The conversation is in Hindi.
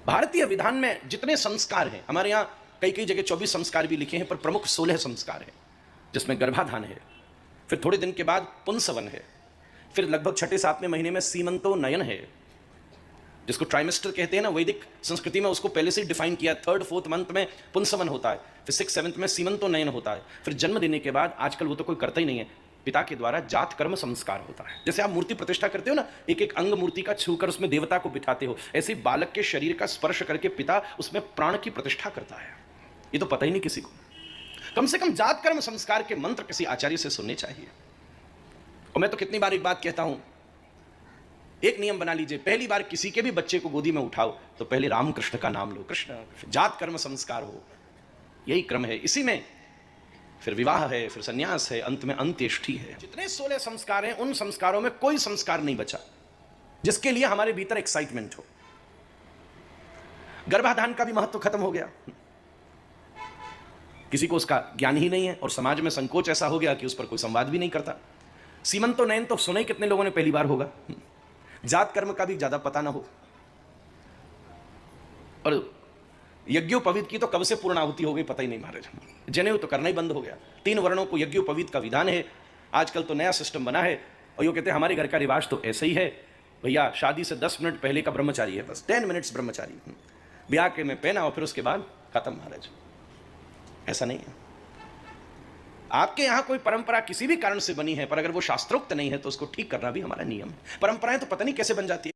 भारतीय विधान में जितने संस्कार हैं, हमारे यहाँ कई कई जगह 24 संस्कार भी लिखे हैं, पर प्रमुख 16 संस्कार हैं, जिसमें गर्भाधान है, फिर थोड़े दिन के बाद पुंसवन है, फिर लगभग 6-7वें महीने में सीमंतोन्नयन है, जिसको ट्राइमेस्टर कहते हैं ना। वैदिक संस्कृति में उसको पहले से ही डिफाइन किया। 3rd-4th मंथ में पुंसवन होता है, फिर 6th-7th में सीमंतोन्नयन होता है, फिर जन्म देने के बाद आजकल वो तो कोई करता ही नहीं है, पिता के द्वारा जात कर्म संस्कार होता है। जैसे आप मूर्ति प्रतिष्ठा करते हो ना, एक एक अंग मूर्ति का छूकर उसमें देवता को बिठाते हो, ऐसे ही बालक के शरीर का स्पर्श करके पिता उसमें प्राण की प्रतिष्ठा करता है। ये तो पता ही नहीं किसी को। कम से कम जात कर्म संस्कार के मंत्र किसी आचार्य से सुनने चाहिए। और मैं तो कितनी बार एक बात कहता हूं, एक नियम बना लीजिए, पहली बार किसी के भी बच्चे को गोदी में उठाओ तो पहले रामकृष्ण का नाम लो, कृष्ण, जात कर्म संस्कार हो, यही क्रम है। इसी में फिर विवाह है, फिर सन्यास है, अंत में अंत्येष्टि है। जितने 16 संस्कार हैं, उन संस्कारों में कोई संस्कार नहीं बचा जिसके लिए हमारे भीतर एक्साइटमेंट हो। गर्भाधान का भी महत्व खत्म हो गया, किसी को उसका ज्ञान ही नहीं है, और समाज में संकोच ऐसा हो गया कि उस पर कोई संवाद भी नहीं करता। सीमंतोन्नयन तो सुना ही कितने लोगों ने पहली बार होगा। जात कर्म का भी ज्यादा पता ना हो। और यज्ञोपवीत की तो कब से पूर्णाहुति हो गई पता ही नहीं महाराज। जनेऊ तो करना ही बंद हो गया। 3 वर्णों को यज्ञोपवीत का विधान है। आजकल तो नया सिस्टम बना है, और ये कहते हैं हमारे घर का रिवाज तो ऐसे ही है भैया, शादी से 10 मिनट पहले का ब्रह्मचारी है, बस 10 मिनट्स ब्रह्मचारी, ब्याह के में पहना और फिर उसके बाद खत्म महाराज। ऐसा नहीं है। आपके यहां कोई परंपरा किसी भी कारण से बनी है, पर अगर वो शास्त्रोक्त नहीं है तो उसको ठीक करना भी हमारा नियम है। परंपराएं तो पता नहीं कैसे बन जाती है।